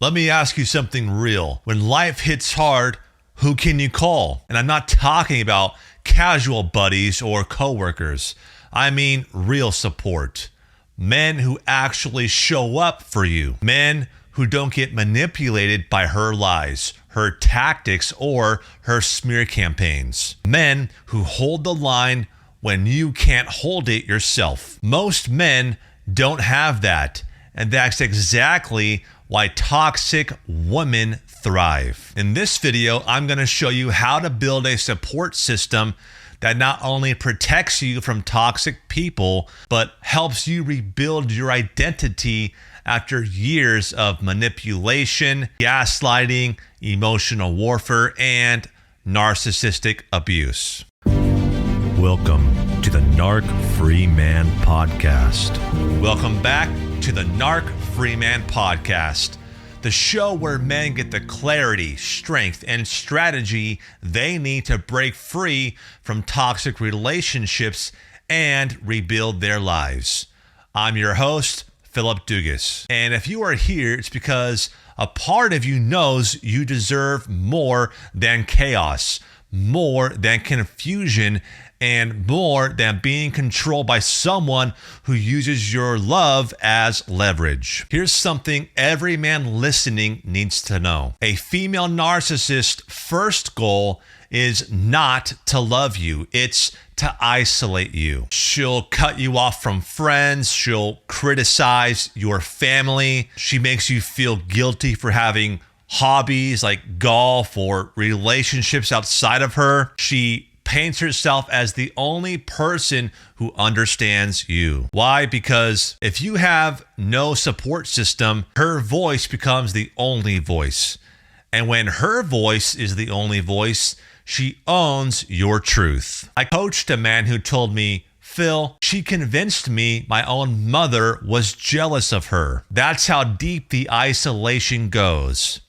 Let me ask you something real. When life hits hard, who can you call? And I'm not talking about casual buddies or coworkers. I mean real support. Men who actually show up for you. Men who don't get manipulated by her lies, her tactics, or her smear campaigns. Men who hold the line when you can't hold it yourself. Most men don't have that, and that's exactly why toxic women thrive. In this video, I'm going to show you how to build a support system that not only protects you from toxic people, but helps you rebuild your identity after years of manipulation, gaslighting, emotional warfare, and narcissistic abuse. Welcome to the Narc Free Man Podcast. Welcome back to the Narc Free Man Podcast, the show where men get the clarity, strength, and strategy they need to break free from toxic relationships and rebuild their lives. I'm your host, Phillip Dugas. And if you are here, it's because a part of you knows you deserve more than chaos, more than confusion, and more than being controlled by someone who uses your love as leverage. Here's something every man listening needs to know. A female narcissist's first goal is not to love you. It's to isolate you. She'll cut you off from friends. She'll criticize your family. She makes you feel guilty for having hobbies like golf or relationships outside of her. She paints herself as the only person who understands you. Why? Because if you have no support system, her voice becomes the only voice. And when her voice is the only voice, she owns your truth. I coached a man who told me, Phil, she convinced me my own mother was jealous of her. That's how deep the isolation goes.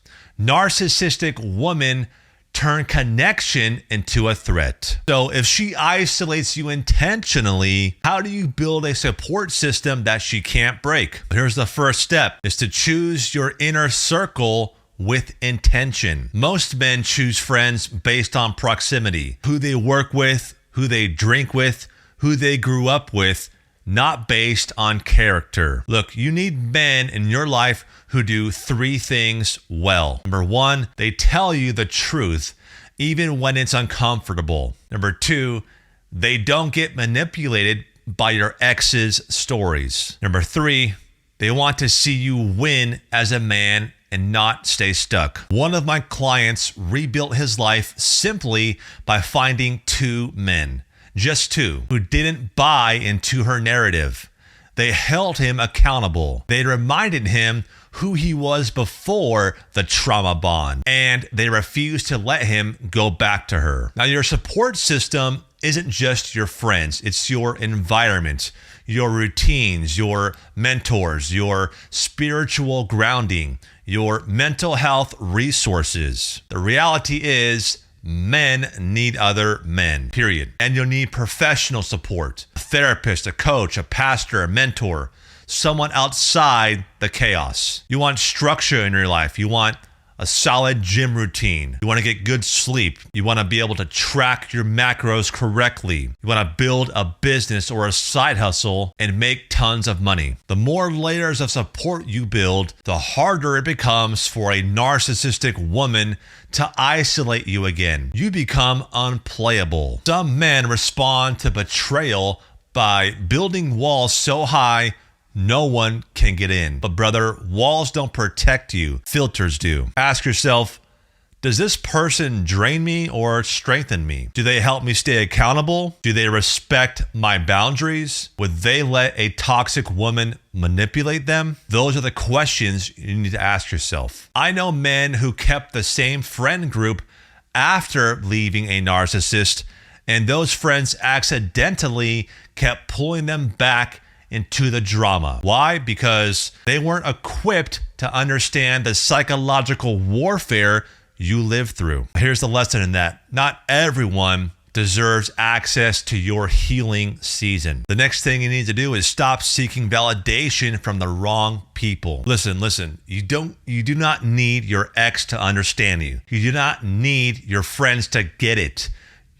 Narcissistic women turn connection into a threat. So if she isolates you intentionally, how do you build a support system that she can't break? Here's the first step, is to choose your inner circle with intention. Most men choose friends based on proximity, who they work with, who they drink with, who they grew up with, not based on character. Look, you need men in your life who do three things well. Number one, they tell you the truth, even when it's uncomfortable. Number two, they don't get manipulated by your ex's stories. Number three, they want to see you win as a man and not stay stuck. One of my clients rebuilt his life simply by finding two men. Just two, who didn't buy into her narrative. They held him accountable. They reminded him who he was before the trauma bond, and they refused to let him go back to her. Now, your support system isn't just your friends, it's your environment, your routines, your mentors, your spiritual grounding, your mental health resources. The reality is, men need other men, period. And you'll need professional support, a therapist, a coach, a pastor, a mentor, someone outside the chaos. You want structure in your life. You want a solid gym routine. You want to get good sleep. You want to be able to track your macros correctly. You want to build a business or a side hustle and make tons of money. The more layers of support you build, the harder it becomes for a narcissistic woman to isolate you again. You become unplayable. Some men respond to betrayal by building walls so high no one can get in. But brother, walls don't protect you. Filters do. Ask yourself, does this person drain me or strengthen me? Do they help me stay accountable? Do they respect my boundaries? Would they let a toxic woman manipulate them? Those are the questions you need to ask yourself. I know men who kept the same friend group after leaving a narcissist, and those friends accidentally kept pulling them back into the drama. Why? Because they weren't equipped to understand the psychological warfare you live through. Here's the lesson in that. Not everyone deserves access to your healing season. The next thing you need to do is stop seeking validation from the wrong people. Listen. You do not need your ex to understand you. You do not need your friends to get it.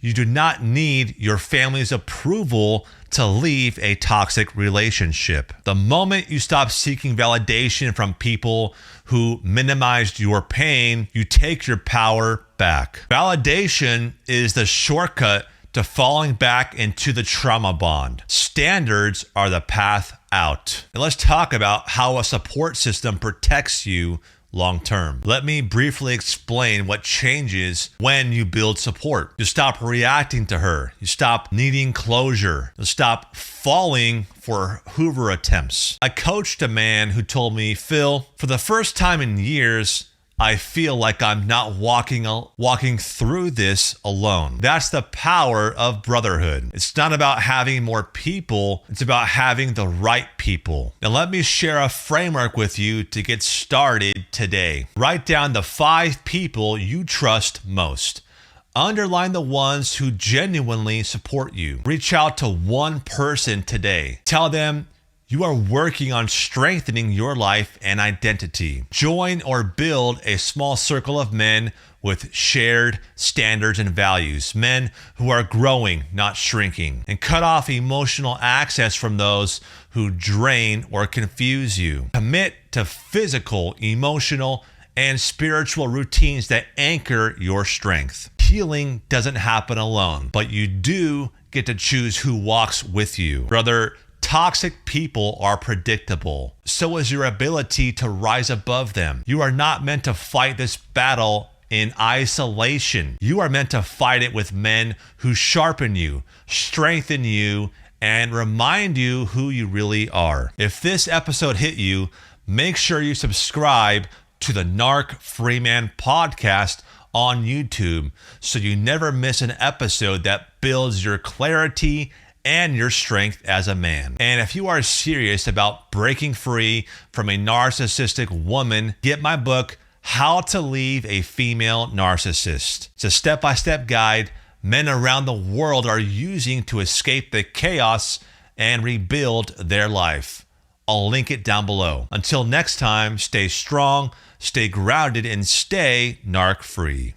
You do not need your family's approval to leave a toxic relationship. The moment you stop seeking validation from people who minimized your pain, you take your power back. Validation is the shortcut to falling back into the trauma bond. Standards are the path out. And let's talk about how a support system protects you long term. Let me briefly explain what changes when you build support. You stop reacting to her. You stop needing closure. You stop falling for Hoover attempts. I coached a man who told me, Phil, for the first time in years, I feel like I'm not walking through this alone. That's the power of brotherhood. It's not about having more people. It's about having the right people. Now let me share a framework with you to get started today. Write down the 5 people you trust most. Underline the ones who genuinely support you. Reach out to one person today. Tell them you are working on strengthening your life and identity. Join or build a small circle of men with shared standards and values. Men who are growing, not shrinking. And cut off emotional access from those who drain or confuse you. Commit to physical, emotional, and spiritual routines that anchor your strength. Healing doesn't happen alone, but you do get to choose who walks with you. Brother, toxic people are predictable. So is your ability to rise above them. You are not meant to fight this battle in isolation. You are meant to fight it with men who sharpen you, strengthen you, and remind you who you really are. If this episode hit you, make sure you subscribe to the Narc Free Man Podcast on YouTube so you never miss an episode that builds your clarity and your strength as a man. And if you are serious about breaking free from a narcissistic woman, get my book, How to Leave a Female Narcissist. It's a step-by-step guide men around the world are using to escape the chaos and rebuild their life. I'll link it down below. Until next time, stay strong, stay grounded, and stay narc free.